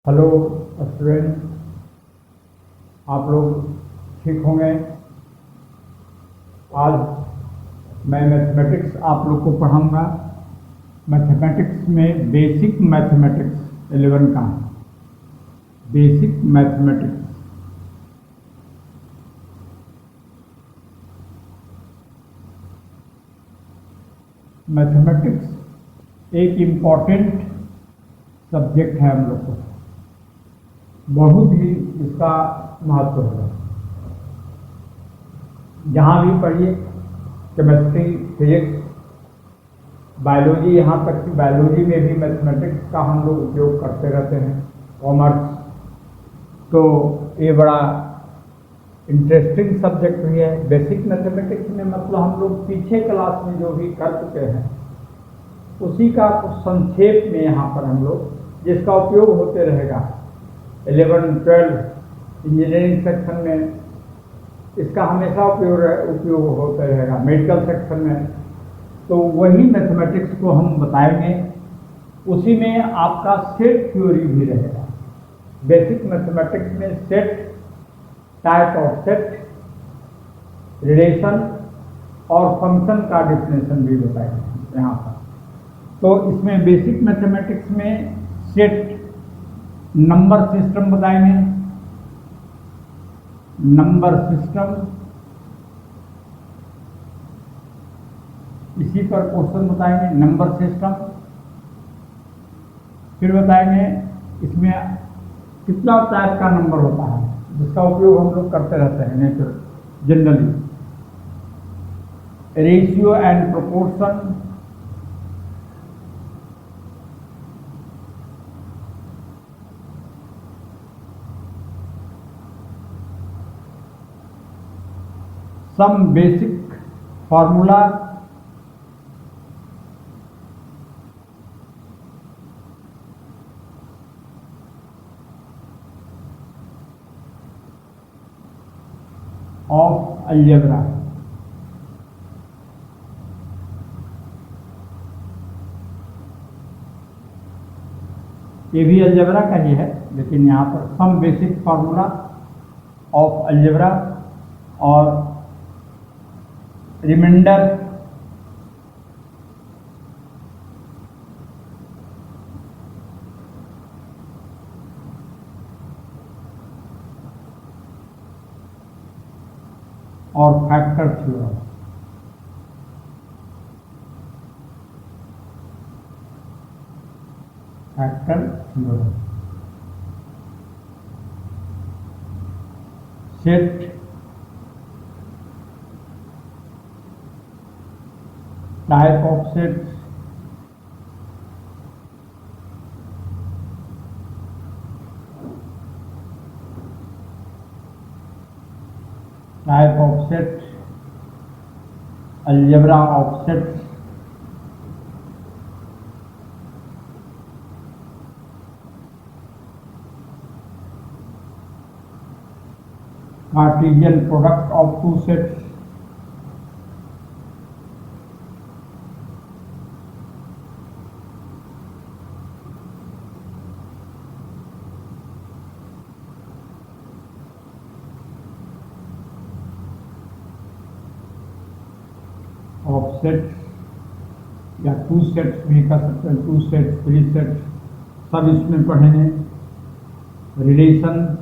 Hello student, आप लोग ठीक होंगे। आज मैं मैथमेटिक्स आप लोग को पढ़ाऊंगा। मैथमेटिक्स में बेसिक मैथमेटिक्स 11 का बेसिक मैथमेटिक्स। मैथमेटिक्स एक इम्पॉर्टेंट सब्जेक्ट है हम लोग को, बहुत ही इसका महत्व है। जहाँ भी पढ़िए, केमिस्ट्री, फिजिक्स, बायोलॉजी, यहाँ तक कि बायोलॉजी में भी मैथमेटिक्स का हम लोग उपयोग करते रहते हैं। कॉमर्स, तो ये बड़ा इंटरेस्टिंग सब्जेक्ट भी है। बेसिक मैथमेटिक्स में मतलब हम लोग पीछे क्लास में जो भी कर चुके हैं उसी का कुछ संक्षेप में यहाँ पर हम लोग, जिसका उपयोग होते रहेगा 11, 12 इंजीनियरिंग सेक्शन में, इसका हमेशा उपयोग होता रहेगा। मेडिकल सेक्शन में तो वही मैथमेटिक्स को हम बताएंगे। उसी में आपका सेट थ्योरी भी रहेगा। बेसिक मैथमेटिक्स में set, type of set, relation और फंक्शन का डिफिनेशन भी बताएंगे यहाँ पर। तो इसमें बेसिक मैथमेटिक्स में सेट, नंबर सिस्टम बताएंगे। नंबर सिस्टम, इसी पर क्वेश्चन बताएंगे। नंबर सिस्टम, फिर बताएंगे इसमें कितना टाइप का नंबर होता है जिसका उपयोग हम लोग करते रहते हैं natural generally. Ratio and proportion, some basic formula, of algebra। ये भी अलजेब्रा का ही है, लेकिन यहाँ पर some basic formula of algebra और रिमाइंडर और factor theorem. Factor theorem, set, type of set, type of set, algebra of set, Cartesian product of two sets, of sets या टू सेट्स भी कर सकते हैं। टू सेट्स, थ्री सेट्स, सब इसमें पढ़ेंगे। Relation,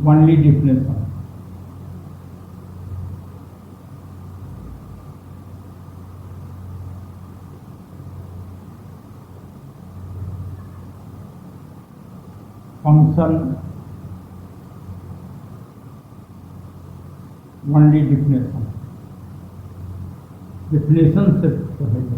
only definition, function, only definition, definition से पढ़ेंगे।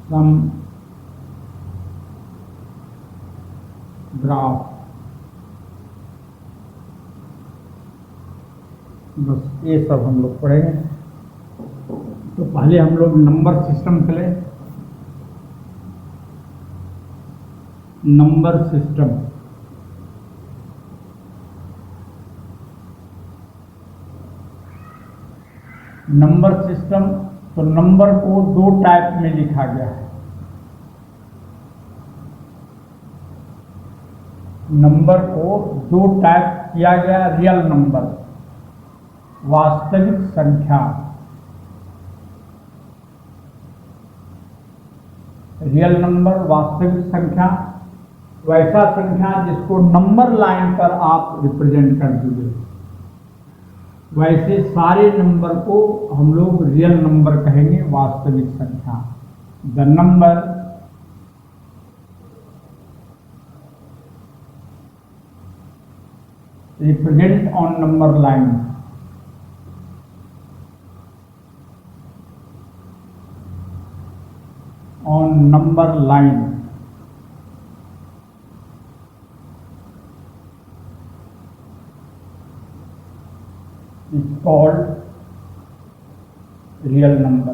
सम ग्राफ, बस ये सब हम लोग पढ़ेंगे। तो पहले हम लोग नंबर सिस्टम चले। Number system. नंबर सिस्टम, तो नंबर को दो टाइप में लिखा गया है। नंबर को दो टाइप किया गया। रियल नंबर, वास्तविक संख्या। रियल नंबर, वास्तविक संख्या, वैसा संख्या जिसको नंबर लाइन पर आप रिप्रेजेंट कर दीजिए। वैसे सारे नंबर को हम लोग रियल नंबर कहेंगे, वास्तविक संख्या। The number represent on number line. On number line is called real number।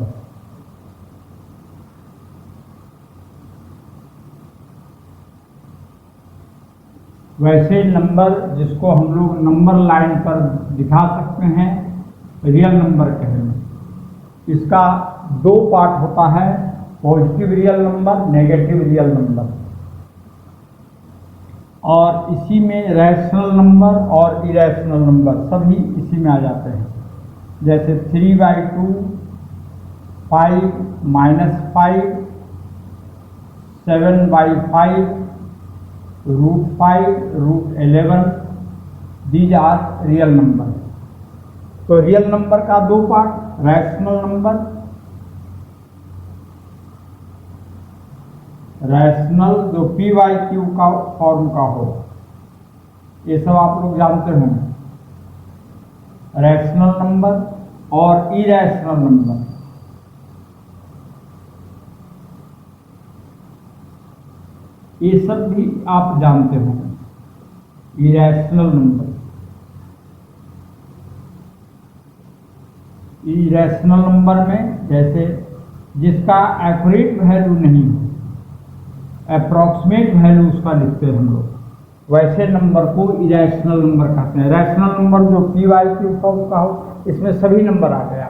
वैसे नंबर जिसको हम लोग नंबर लाइन पर दिखा सकते हैं, रियल नंबर कहेंगे। इसका दो पार्ट होता है, positive real number, negative real number. और इसी में रैशनल नंबर और इरेशनल नंबर सभी इसी में आ जाते हैं। जैसे 3/2, 5 -5, 7/5, √5, √11, दीज आर रियल नंबर। तो रियल नंबर का दो पार्ट, रैशनल नंबर, रैशनल जो p/q का फॉर्म का हो, ये सब आप लोग जानते होंगे। रैशनल नंबर और इरेशनल नंबर, ये सब भी आप जानते होंगे। इरेशनल नंबर, इरेशनल नंबर में जैसे जिसका एक्यूरेट वैल्यू नहीं हो, अप्रॉक्सीमेट वैल्यू उसका लिखते हैं हम लोग, वैसे नंबर को इरेशनल नंबर कहते हैं। रैशनल नंबर जो p/q फॉर्म का हो, इसमें सभी नंबर आ गया।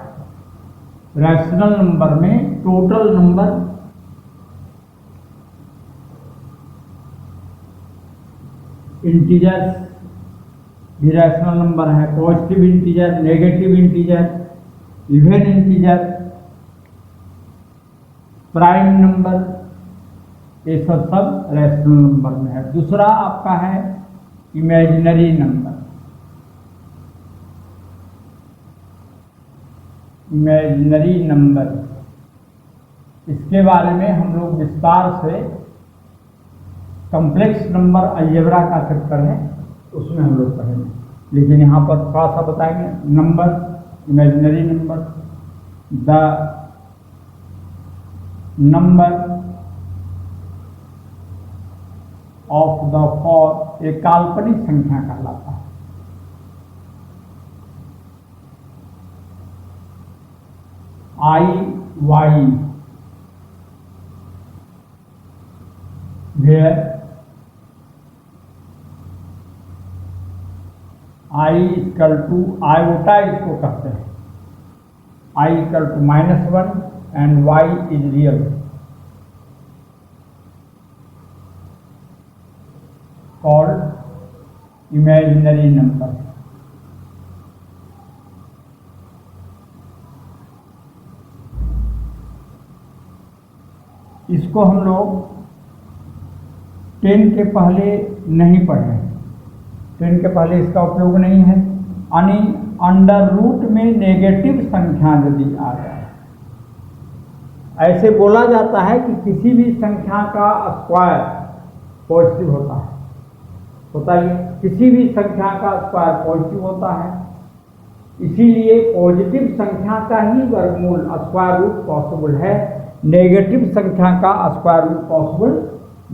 रैशनल नंबर में टोटल नंबर इंटीजर्स भी रैशनल नंबर है। Positive integer, negative integer, even integer, prime number, ये सब रैशनल नंबर में है। दूसरा आपका है इमेजिनरी नंबर। इमेजिनरी नंबर, इसके बारे में हम लोग विस्तार से कॉम्प्लेक्स नंबर अलजेब्रा का चैप्टर है, उसमें हम लोग पढ़ेंगे, लेकिन यहाँ पर थोड़ा सा बताएंगे। Number, imaginary number, the number of the for, एक काल्पनिक संख्या कहलाता है। I/Y, where I = आयोटा इसको कहते हैं। I = -1 and Y is real, called imaginary number। इसको हम लोग 10 के पहले नहीं पढ़े, 10 के पहले इसका उपयोग नहीं है। यानी अंडर रूट में नेगेटिव संख्या यदि आ जाए, ऐसे बोला जाता है कि किसी भी संख्या का स्क्वायर पॉजिटिव होता है, किसी भी संख्या का स्क्वायर पॉजिटिव होता है। इसीलिए पॉजिटिव संख्या का ही वर्गमूल स्क्वायर रूट पॉसिबल है, नेगेटिव संख्या का स्क्वायर रूट पॉसिबल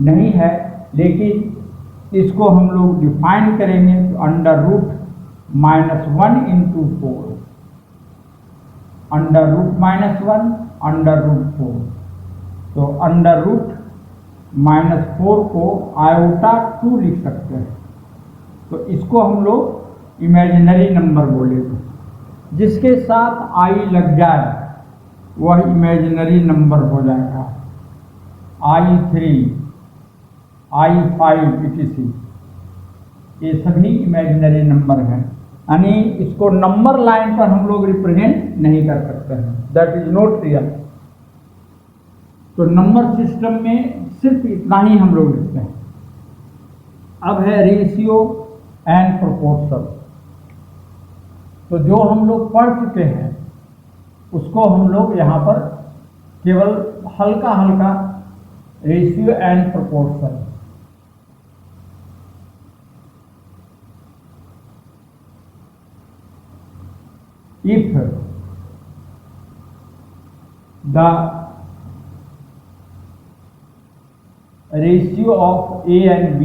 नहीं है। लेकिन इसको हम लोग डिफाइन करेंगे तो under root -1 × 4, under root -1 under root 4। तो अंडर रूट -4 को आयोटा 2 लिख सकते हैं। तो इसको हम लोग इमेजिनरी नंबर बोलेंगे। जिसके साथ आई लग जाए वह इमेजिनरी नंबर हो जाएगा। I3, I5 etc. ये सभी इमेजिनरी नंबर हैं, यानी इसको नंबर लाइन पर हम लोग रिप्रेजेंट नहीं कर सकते हैं। That is not real. तो नंबर सिस्टम में सिर्फ इतना ही हम लोग लिखते हैं। अब है रेशियो एंड प्रोपोर्शन। तो जो हम लोग पढ़ चुके हैं उसको हम लोग यहाँ पर केवल हल्का हल्का ratio and proportion. If the ratio of A and B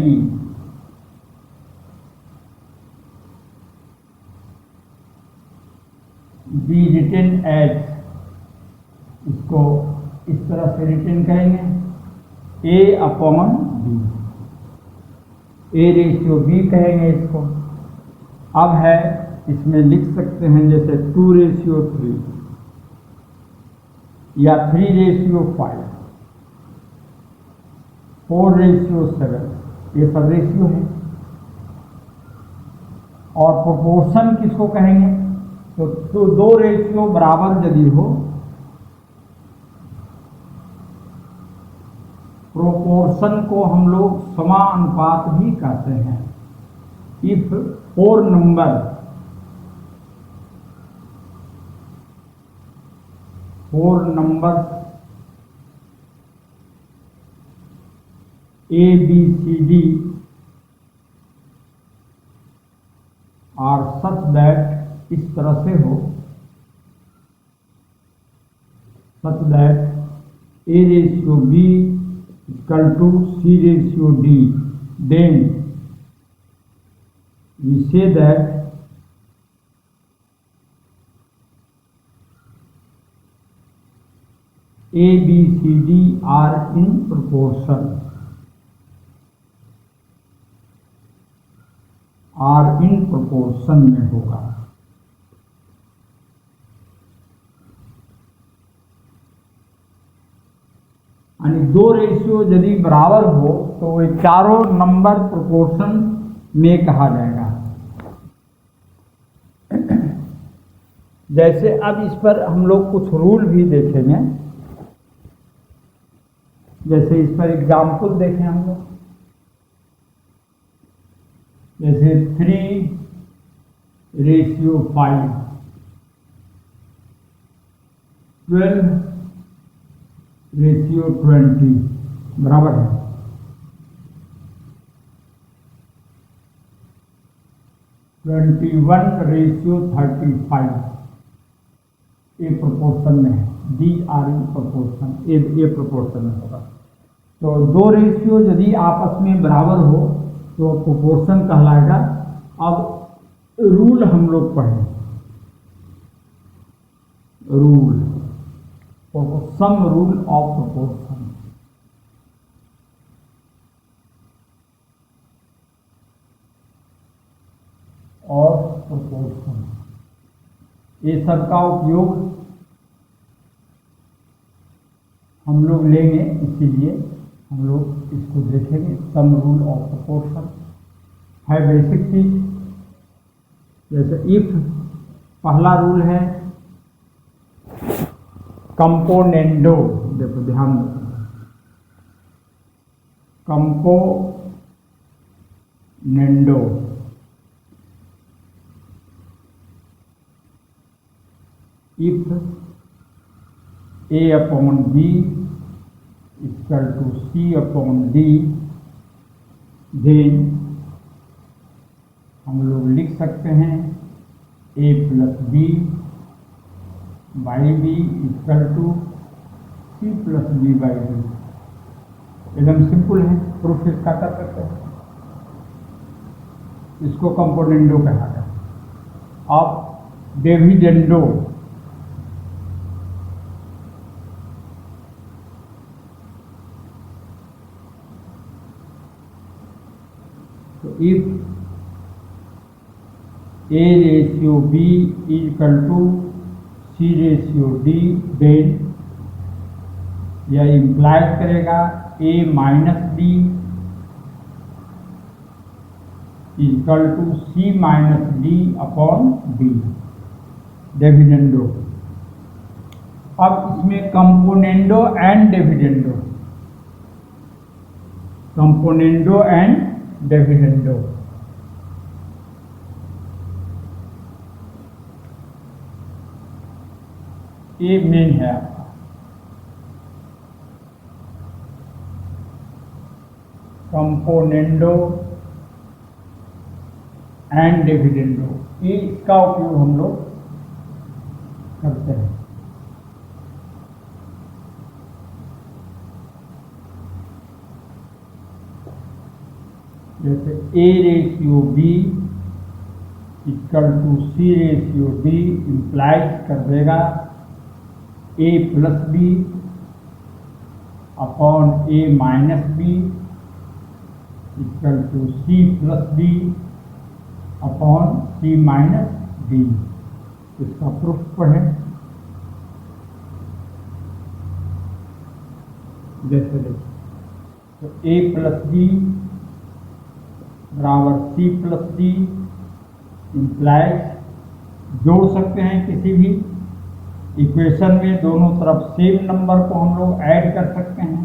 be written as, इसको इस तरह से रिटेन करेंगे A/B, A रेशियो B कहेंगे इसको। अब है इसमें लिख सकते हैं जैसे 2:3 या 3:5, 4:7, ये सब रेशियो है। और प्रोपोर्शन किसको कहेंगे? तो दो रेशियो बराबर यदि हो, प्रोपोर्शन को हम लोग समानुपात भी कहते हैं। If 4 number A, B, C, D are such that, इस तरह से हो, such that A/B equal to C/D, then we say that A, B, C, D are in proportion, में होगा। यानी दो रेशियो यदि बराबर हो तो वे चारों नंबर प्रोपोर्शन में कहा जाएगा। जैसे अब इस पर हम लोग कुछ रूल भी देखेंगे। जैसे इस पर एग्जाम्पल देखें हम लोग, जैसे 3:5, 12:20 बराबर है 21:35। ए प्रोपोर्शन में है, D R in proportion, a proportion में होगा। तो दो रेशियो यदि आपस में बराबर हो तो प्रोपोर्शन कहलाएगा। अब रूल हम लोग पढ़ें। Rule, sum rule of proportion. और प्रोपोर्शन, ये सब का उपयोग हम लोग लेंगे, इसीलिए हम लोग इसको देखेंगे। सम रूल ऑफ प्रोपोर्शन है बेसिक चीज। जैसे इफ, पहला रूल है कंपोनेंडो, देखो ध्यान दो, componendo. If A/B equal to C/D, then हम लोग लिख सकते हैं A+B/B equal to C+B/D। एकदम सिंपल है, प्रूफ इसका कर सकते हैं। इसको कंपोनेंडो कहा गया। अब dividendo, if A ratio B is equal to C ratio D, then यह इम्प्लाइज करेगा A minus D equal to C minus D upon D, dividendo. अब इसमें componendo and dividendo, componendo and dividendo. ये main है आपका। Componendo and dividendo, ये इसका उपयोग हम लोग करते हैं। जैसे A ratio B equal to C ratio D implies कर देगा A plus B upon A minus B equal to C plus D upon C minus D। इसका प्रूफ पढ़ें। जैसे तो A प्लस B बराबर C प्लस D इम्प्लाइज जोड़ सकते हैं किसी भी इक्वेशन में, दोनों तरफ सेम नंबर को हम लोग ऐड कर सकते हैं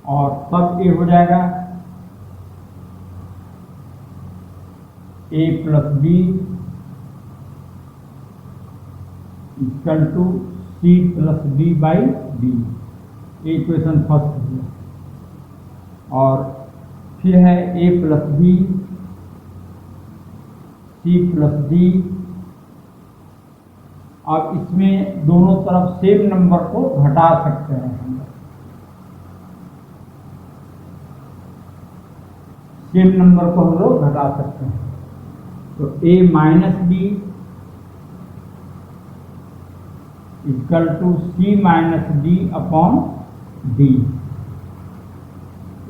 और तब ये हो जाएगा A plus B equal to C plus D by D। Equation first है। और फिर है A plus B C plus D। अब इसमें दोनों तरफ सेम नंबर को घटा सकते हैं हम लोग, सेम नंबर को हम लोग घटा सकते हैं। तो A minus B equal to C minus D upon D,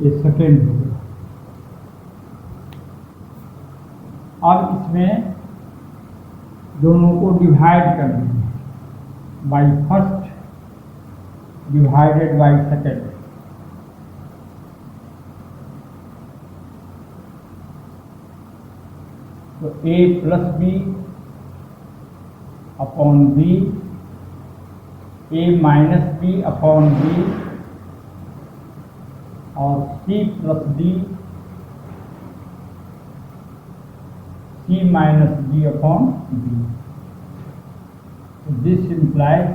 ये सेकेंड हो गया। अब इसमें दोनों को डिवाइड कर देंगे by first divided by second. तो A plus B upon B, A minus B upon B और C plus D C minus D upon D। This implies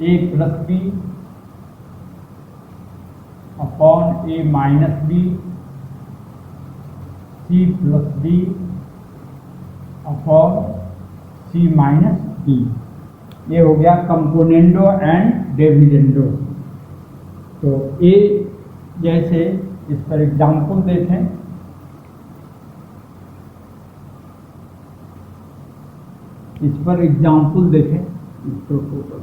A plus B upon A minus B C plus D upon C minus D। ये हो गया componendo and dividendo. तो ए जैसे इस पर example देखें। इस पर एग्जाम्पल देखें इसको total.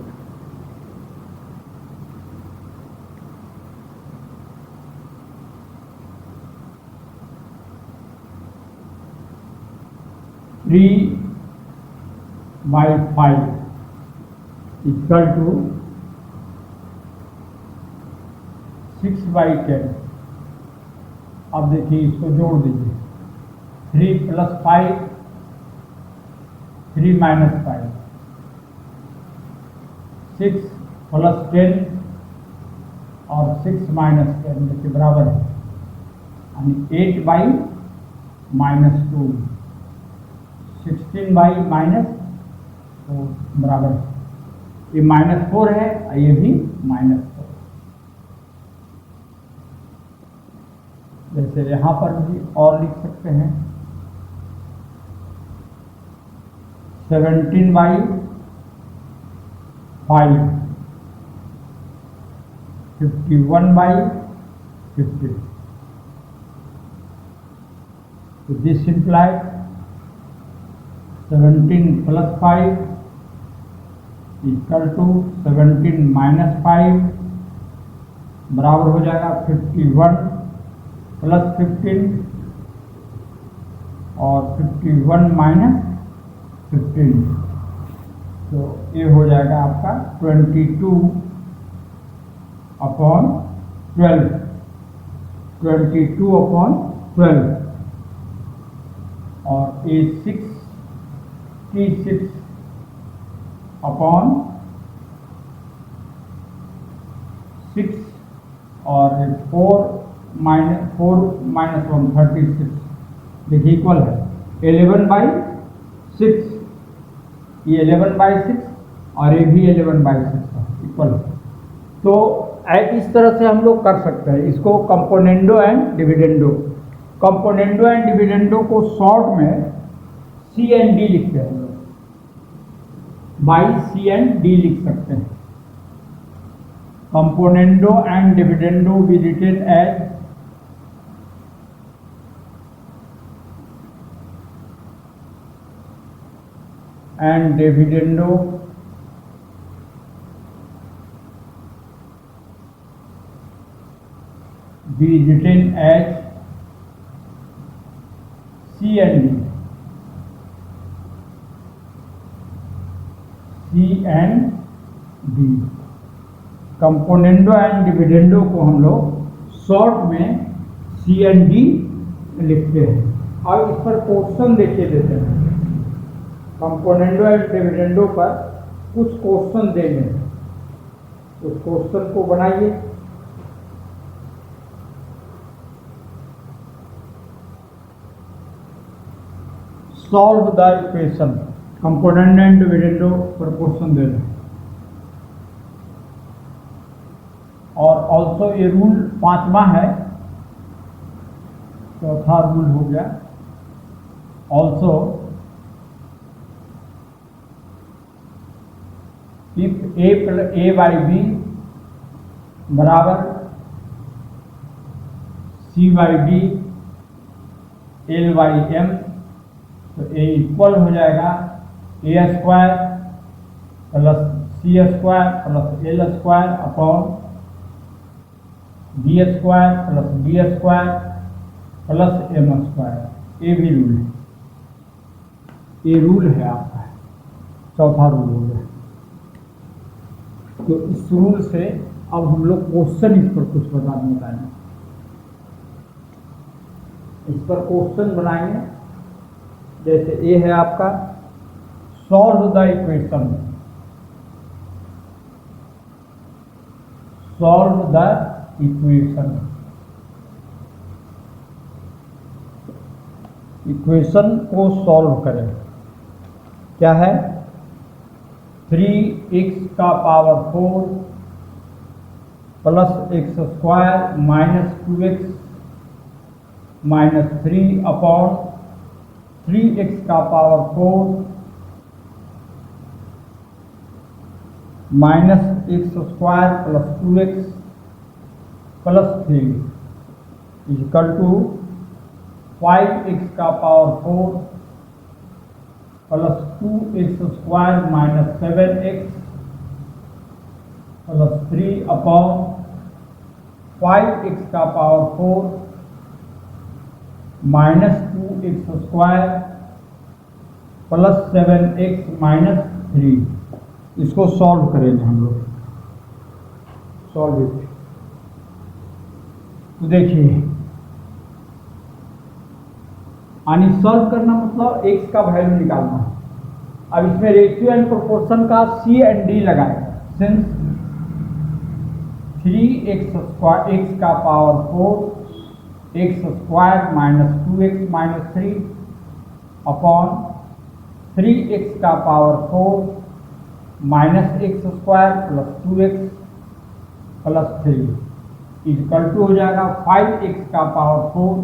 Three by 5 equal to 6 by 10। अब देखिए इसको जोड़ दीजिए। 3 प्लस 5, 3 माइनस 5, 6 प्लस 10 और 6 माइनस 10 देखिए बराबर है, यानी 8 बाई माइनस 2, 16 बाई माइनस 4 बराबर है। ये -4 है और ये भी -4। जैसे यहाँ पर भी और लिख सकते हैं 17 बाई 5, 51 बाई 50। तो this implies 17 plus 5 equal to 17 minus 5 बराबर हो जाएगा 51 प्लस 15 और 51 माइनस 15, तो ये हो जाएगा आपका 22/12, 22/12, और ये 66/6, और 4 माइनस 1 36, देखिए इक्वल है 11/6, ये 11/6 और ये भी 11/6 है, इक्वल है। तो इस तरह से हम लोग कर सकते हैं इसको, componendo and dividendo. Componendo and dividendo को शॉर्ट में सी एंड डी लिखते हैं हम लोग, बाई सी एंड डी लिख सकते हैं। कंपोनेंडो एंड डिविडेंडो भी written as and dividendo be written as C and D. Componendo and dividendo को हम लोग शॉर्ट में C and D लिखते हैं। और इस पर क्वेश्चन देखिए देते हैं, कंपोनेंडो एंड डिविडेंडो पर कुछ क्वेश्चन देंगे, उस क्वेश्चन को बनाइए। Solve the equation, component and dividendo पर क्वेश्चन दे रहे हैं। और ऑल्सो ये रूल 5वां है, चौथा रूल हो गया। Also if a by b बराबर c by d l by m, तो a इक्वल हो जाएगा a² plus c² plus l² upon b² plus d² plus m²। ये भी रूल है, ये रूल है आपका, चौथा रूल हो गया। तो इस रूल से अब हम लोग क्वेश्चन इस पर कुछ बताएंगे, इस पर क्वेश्चन बनाएंगे। जैसे ये है आपका solve the equation, solve the equation, equation को सॉल्व करें। क्या है, 3x का power 4 plus x² minus 2x minus 3 upon 3x का power 4 minus x² plus 2x plus 3 equal to 5x का power 4 plus 2x² minus 7x plus 3 upon 5x का power 4 minus 2x² plus 7x minus 3। इसको solve करेंगे हम लोग, solve it. तो देखिए, यानी सॉल्व करना मतलब x का वैल्यू निकालना है। अब इसमें रेशियो एंड प्रोपोर्शन का C एंड D लगाएगा। सिंस 3x² x का power 4 x² minus 2x minus 3 upon 3x का power 4 minus x² plus 2x plus 3 equal to हो जाएगा 5x का power 4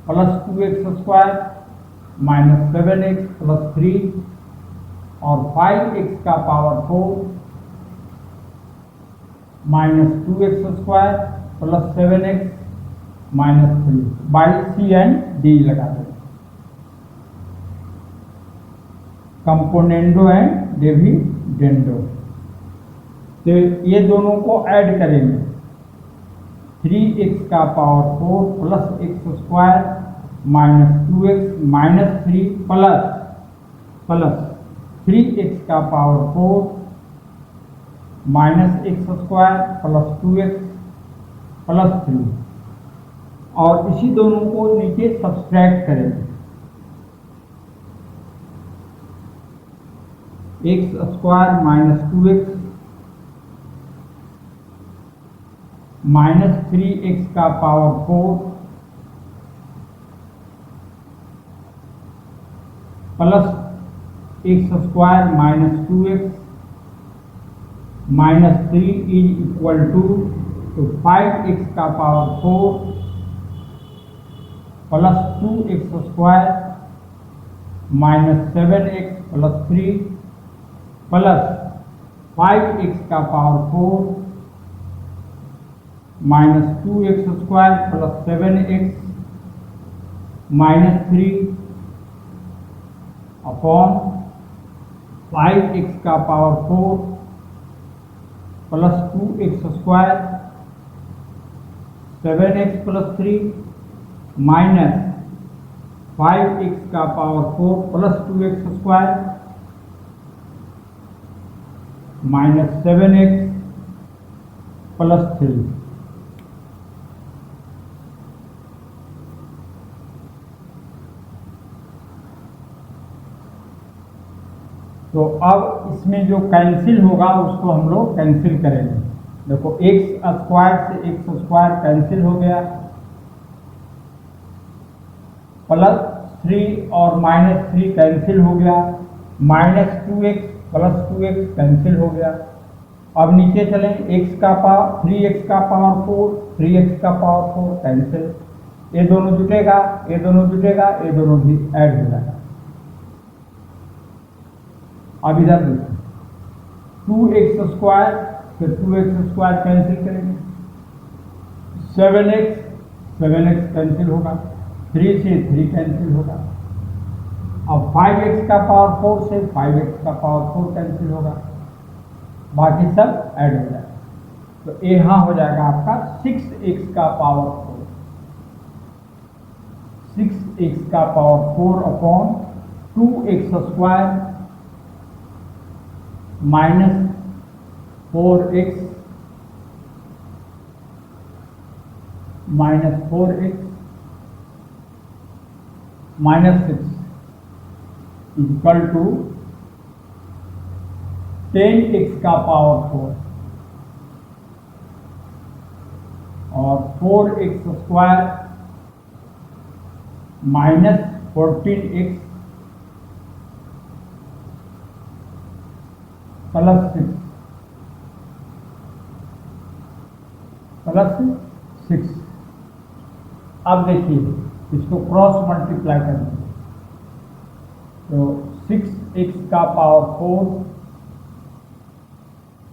plus 2x² minus 7x plus 3 और 5x का power 4 minus 2x² plus 7x minus 3 by C and D लगा दें। Componendo and dividendo, तो ये दोनों को ऐड करेंगे 3x का power 4 plus x square minus 2x minus 3 plus 3x का power 4 minus x square plus 2x plus 3, और इसी दोनों को नीचे सब्सट्रैक्ट करेंगे। X square minus 2x minus 3x का power 4 plus x square minus 2x minus 3 is equal to 5x का power 4 plus 2x square minus 7x plus 3 plus 5x का power 4 minus 2x square plus 7x minus 3 upon 5x का power 4 plus 2x square 7x plus 3 minus 5x का power 4 plus 2x square minus 7x plus 3। तो अब इसमें जो cancel होगा उसको हम लोग कैंसिल करेंगे। देखो एक्स स्क्वायर से एक्स स्क्वायर कैंसिल हो गया, प्लस 3 और माइनस 3 कैंसिल हो गया, minus 2x plus 2x cancel हो गया। अब नीचे चलें, x का पावर 3x का पावर 4 3x का पावर 4 कैंसिल, ये दोनों जुटेगा ये दोनों जुटेगा ये दोनों भी ऐड हो जाएगा। अब इधर देखो 2x स्क्वायर फिर 2x स्क्वायर कैंसिल करेंगे, 7x कैंसिल होगा, 3 से 3 कैंसिल होगा। अब 5x का पावर 4 से 5x का पावर 4 कैंसिल होगा, बाकी सब ऐड हो जाएगा। तो यहाँ हो जाएगा आपका 6x का पावर 4, 6x का power 4 upon 2x square minus 4x minus 4x minus 6 equal to 10x का पावर 4 और 4x square minus 14x plus 6। अब देखिए इसको क्रॉस मल्टीप्लाई करेंगे, तो 6x का power 4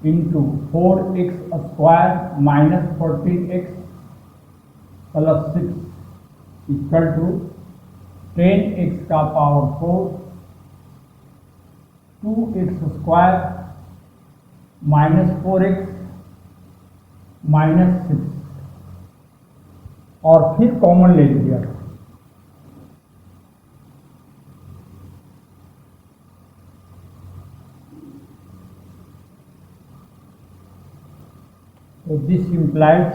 into 4x square minus 14x plus 6 equal to 10x का power 4 2x square minus 4x minus 6, और फिर कॉमन ले लिया तो this implies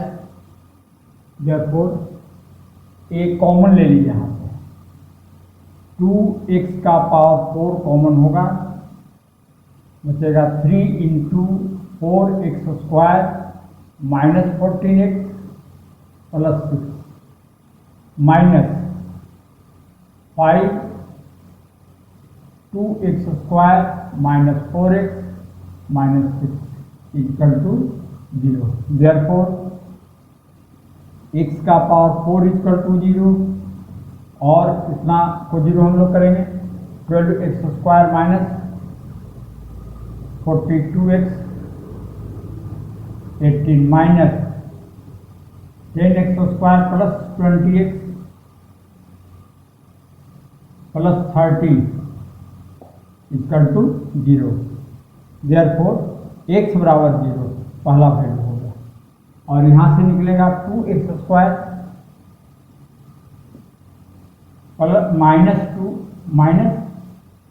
therefore A common ले लीजिए, यहाँ पे 2x का पावर 4 कॉमन होगा, बचेगा 3 into 4x square minus 14x plus 6 minus 5 2x square minus 4x minus 6 equal to 0। Therefore x का पावर 4 इक्वल टू 0, और इतना को 0 हम लोग करेंगे, 12x square minus 42x 18 minus 10x square plus 20x plus 30 equal to 0। Therefore x बराबर 0 पहला value होगा। और यहां से निकलेगा 2x² plus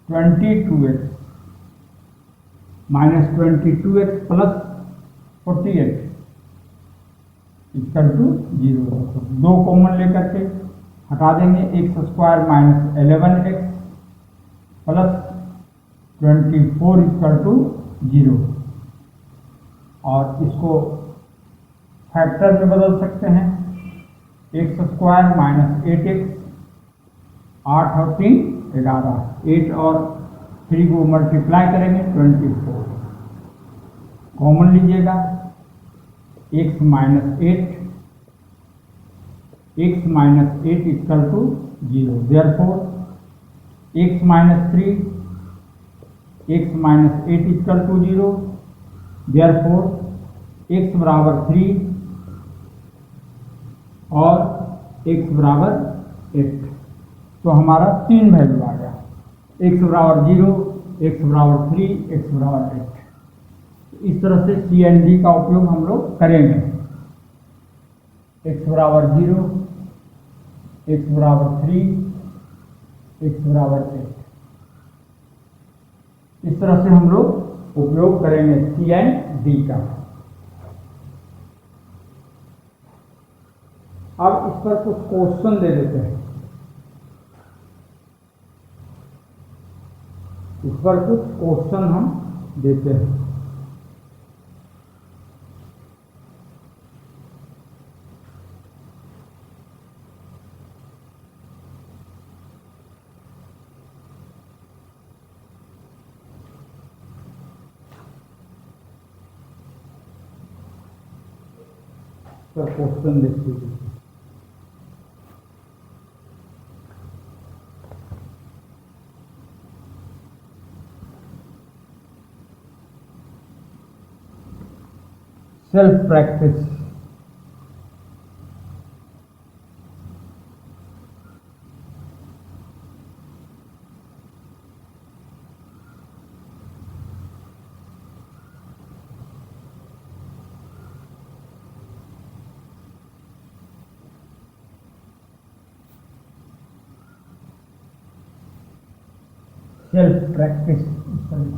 -22x -22x plus 48 equal to 0। दो कॉमन लेकर के हटा देंगे, x² minus 11x plus 24 equal to 0। और इसको फैक्टर में बदल सकते हैं, x² माइनस 8x, 8 और 3 11, 8 और 3 को मल्टीप्लाई करेंगे 24, कॉमन लीजिएगा, x minus 8 equal to 0। Therefore x minus 3, x minus 8 equal to 0। Therefore x बराबर 3 और x बराबर 8। तो हमारा 3 वैल्यू आ गया, x बराबर 0, x बराबर 3, x बराबर 8। इस तरह से सी एंड डी का उपयोग हम लोग करेंगे। x बराबर 0, x बराबर 3, x बराबर 8। इस तरह से हम लोग उपयोग करेंगे सी एंड डी का। अब इस पर कुछ क्वेश्चन दे देते हैं। इस पर कुछ क्वेश्चन हम देते हैं। पर क्वेश्चन देखते हैं। Self practice. सेल्फ प्रैक्टिस इस तरह से।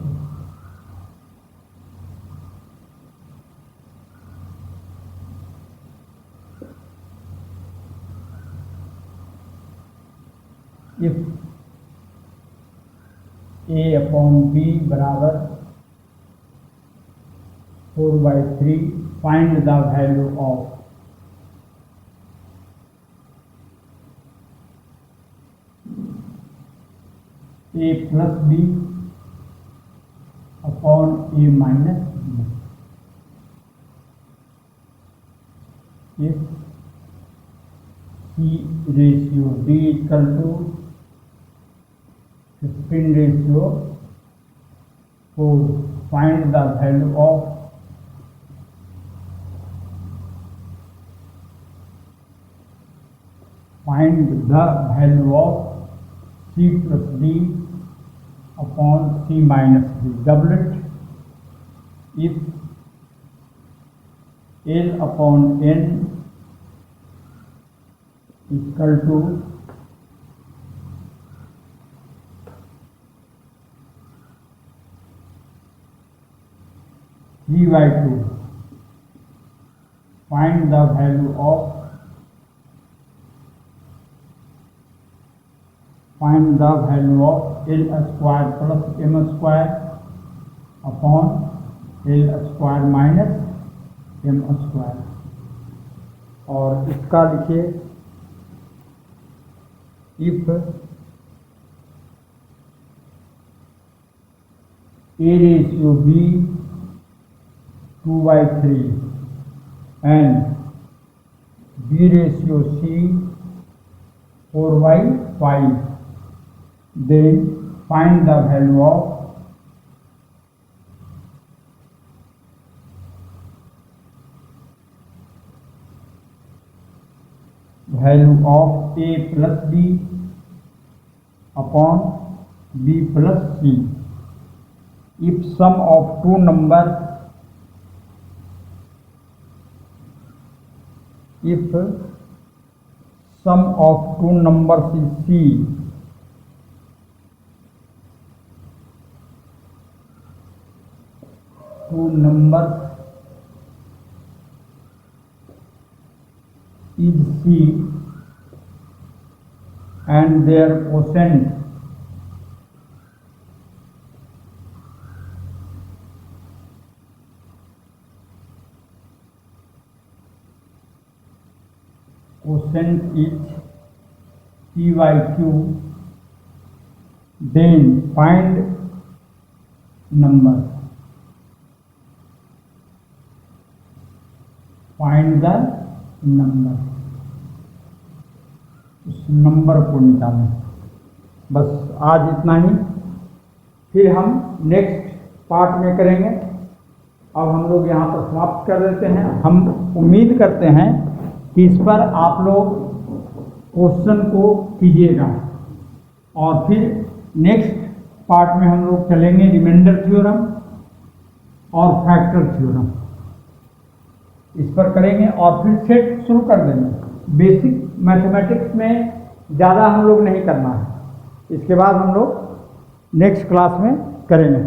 इफ a/b बराबर 4/3, find the value of a plus b upon a minus b। If c ratio d equal to 15/4, find the value of c plus d upon c minus d। doublet if L upon n equal to (3/2), find the value of L square plus m square upon L square minus m square। और इसका लिखिए, if a ratio b 2/3 and b ratio c 4/5, then find the value of a plus b upon b plus c if sum of two numbers if sum of two numbers is C, two numbers is C and their quotient is P by Q, then find number. Find the number. उस number को निकालें। बस आज इतना ही, फिर हम next part में करेंगे। अब हम लोग यहाँ पर समाप्त कर देते हैं। हम उम्मीद करते हैं कि इस पर आप लोग क्वेश्चन को कीजिएगा और फिर नेक्स्ट पार्ट में हम लोग चलेंगे रिमाइंडर थ्योरम और फैक्टर थ्योरम, इस पर करेंगे और फिर सेट शुरू कर देंगे। बेसिक मैथमेटिक्स में ज़्यादा हम लोग नहीं करना है, इसके बाद हम लोग नेक्स्ट क्लास में करेंगे।